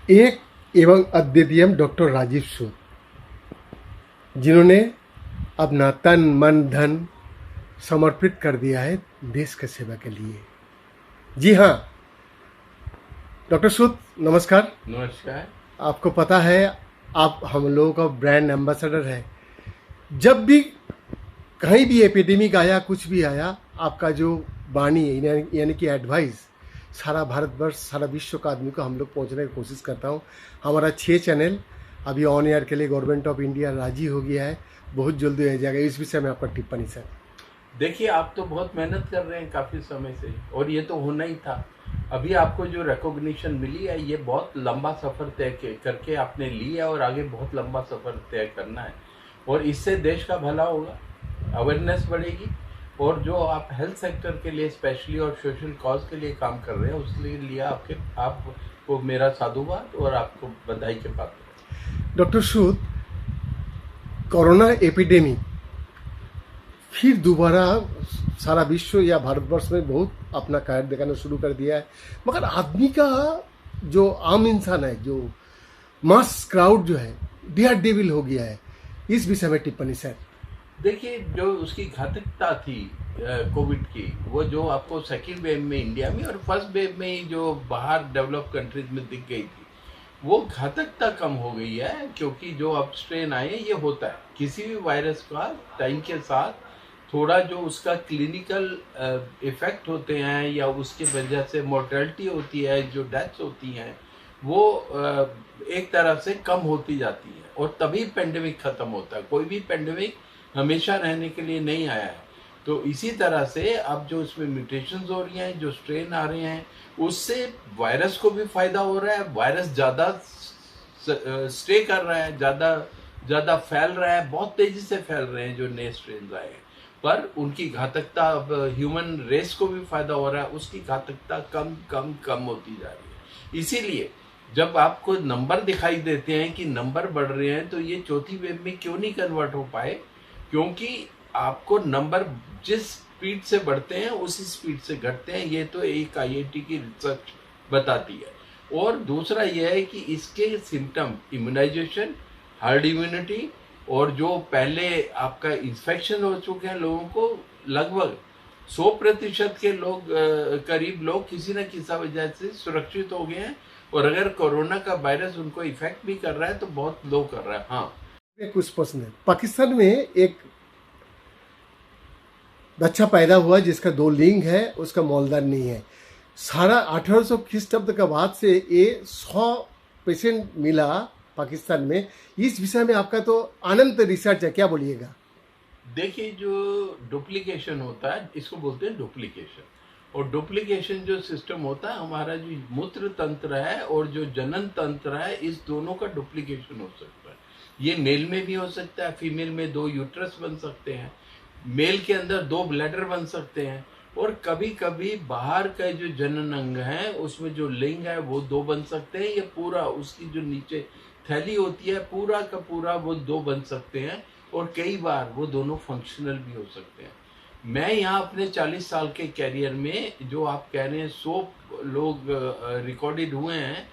एक एवं अद्वितीय डॉक्टर राजीव सूद, जिन्होंने अपना तन मन धन समर्पित कर दिया है देश की सेवा के लिए। जी हाँ डॉक्टर सूद, नमस्कार। नमस्कार। आपको पता है आप हम लोगों का ब्रांड एम्बेसडर है। जब भी कहीं भी एपिडेमिक आया, कुछ भी आया, आपका जो वाणी यानी कि एडवाइस सारा भारतवर्ष, सारा विश्व का आदमी को हम लोग पहुंचने की कोशिश करता हूं। हमारा 6 चैनल अभी ऑन एयर के लिए गवर्नमेंट ऑफ इंडिया राजी हो गया है, बहुत जल्दी हो जाएगा। इस विषय में आपका टिप्पणी सर। देखिए, आप तो बहुत मेहनत कर रहे हैं काफ़ी समय से, और ये तो होना ही था। अभी आपको जो रिकॉग्निशन मिली है, ये बहुत लंबा सफ़र तय करके आपने ली है, और आगे बहुत लंबा सफ़र तय करना है, और इससे देश का भला होगा, अवेयरनेस बढ़ेगी, और जो आप हेल्थ सेक्टर के लिए स्पेशली और सोशल कॉज के लिए काम कर रहे हैं, उसके लिए आपको मेरा साधुवाद और आपको बधाई के पात्र। डॉक्टर सूद, कोरोना एपिडेमिक फिर दोबारा सारा विश्व या भारतवर्ष में बहुत अपना कार्य दिखाना शुरू कर दिया है, मगर आदमी का जो आम इंसान है, जो मास क्राउड जो है, डेयर डेविल हो गया है। इस विषय में टिप्पणी सर। देखिए, जो उसकी घातकता थी कोविड की, वो जो आपको सेकेंड वेव में इंडिया में और फर्स्ट वेव में ही जो बाहर डेवलप कंट्रीज में दिख गई थी, वो घातकता कम हो गई है, क्योंकि जो अब स्ट्रेन आए ये होता है किसी भी वायरस का टाइम के साथ थोड़ा जो उसका क्लिनिकल इफेक्ट होते हैं या उसकी वजह से मोर्टेलिटी होती है, जो डेथ्स होती हैं, वो एक तरह से कम होती जाती है, और तभी पेंडेमिक खत्म होता है। कोई भी पेंडेमिक हमेशा रहने के लिए नहीं आया है। तो इसी तरह से अब जो इसमें म्यूटेशंस हो रही हैं, जो स्ट्रेन आ रहे हैं, उससे वायरस को भी फायदा हो रहा है। वायरस ज़्यादा स्टे कर रहा है, ज़्यादा फैल रहा है, बहुत तेज़ी से फैल रहे हैं जो नए स्ट्रेन आए हैं, पर उनकी घातकता अब ह्यूमन रेस को भी फायदा हो रहा है, उसकी घातकता कम कम कम होती जा रही है। इसीलिए जब आपको नंबर दिखाई देते हैं कि नंबर बढ़ रहे हैं, तो ये चौथी वेव में क्यों नहीं कन्वर्ट हो पाए? क्योंकि आपको नंबर जिस स्पीड से बढ़ते हैं उसी स्पीड से घटते हैं। ये तो एक आईआईटी की रिसर्च बताती है। और दूसरा यह है कि इसके सिम्टम इम्यूनाइजेशन, हर्ड इम्यूनिटी, और जो पहले आपका इन्फेक्शन हो चुके हैं लोगों को, लगभग 100% के लोग, करीब लोग किसी न किसी वजह से सुरक्षित हो गए हैं, और अगर कोरोना का वायरस उनको इफेक्ट भी कर रहा है तो बहुत लो कर रहा है। हाँ, कुछ प्रश्न है। पाकिस्तान में एक बच्चा पैदा हुआ जिसका 2 लिंग है, उसका मौलदान नहीं है। सारा 1800 ख्रीष्टाब्द का बाद से ये 100 पेशेंट मिला पाकिस्तान में। इस विषय में आपका तो अनंत रिसर्च है, क्या बोलिएगा? देखिए, जो डुप्लीकेशन होता है, इसको बोलते हैं डुप्लीकेशन। और डुप्लीकेशन जो सिस्टम होता है, हमारा जो मूत्र तंत्र है और जो जनन तंत्र है, इस दोनों का डुप्लीकेशन हो सकता है। ये मेल में भी हो सकता है, फीमेल में 2 यूट्रस बन सकते हैं, मेल के अंदर 2 ब्लैडर बन सकते हैं, और कभी कभी बाहर का जो जनन अंग है उसमें जो लिंग है वो 2 बन सकते हैं। ये पूरा उसकी जो नीचे थैली होती है, पूरा का पूरा वो 2 बन सकते हैं, और कई बार वो दोनों फंक्शनल भी हो सकते हैं। मैं यहाँ अपने 40 साल के कैरियर में, जो आप कह रहे हैं 100 लोग रिकॉर्डेड हुए हैं,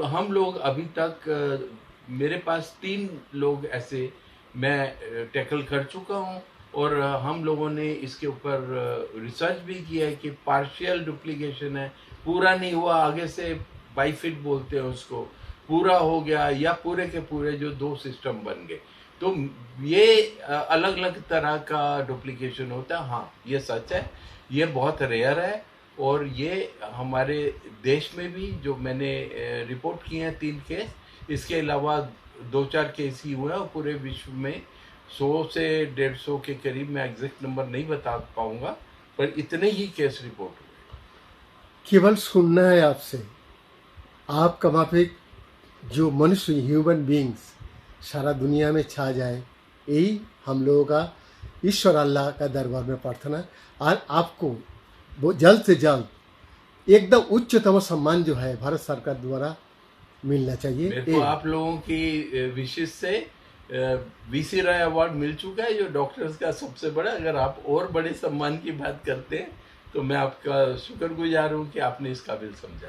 हम लोग अभी तक, मेरे पास 3 लोग ऐसे मैं टैकल कर चुका हूँ, और हम लोगों ने इसके ऊपर रिसर्च भी किया है कि पार्शियल डुप्लीकेशन है, पूरा नहीं हुआ, आगे से बाइफिट बोलते हैं उसको, पूरा हो गया, या पूरे के पूरे जो 2 सिस्टम बन गए। तो ये अलग अलग तरह का डुप्लीकेशन होता है। हाँ, ये सच है, ये बहुत रेयर है, और ये हमारे देश में भी जो मैंने रिपोर्ट किए हैं 3 केस, इसके अलावा 2-4 केस ही हुए हैं, और पूरे विश्व में 100 से 150 के करीब, मैं एग्जैक्ट नंबर नहीं बता पाऊंगा, पर इतने ही केस रिपोर्ट हुए। केवल सुनना है आपसे। आपका माफिक जो मनुष्य, ह्यूमन बींग्स सारा दुनिया में छा जाए, यही हम लोगों का ईश्वर अल्लाह का दरबार में प्रार्थना। और आपको वो जल्द से जल्द एकदम उच्चतम सम्मान जो है भारत सरकार द्वारा मिलना चाहिए। मेरे को आप लोगों की विशेष से वीसी राय अवार्ड मिल चुका है, जो डॉक्टर्स का सबसे बड़ा। अगर आप और बड़े सम्मान की बात करते हैं तो मैं आपका शुक्रगुजार हूँ कि आपने इस काबिल समझा।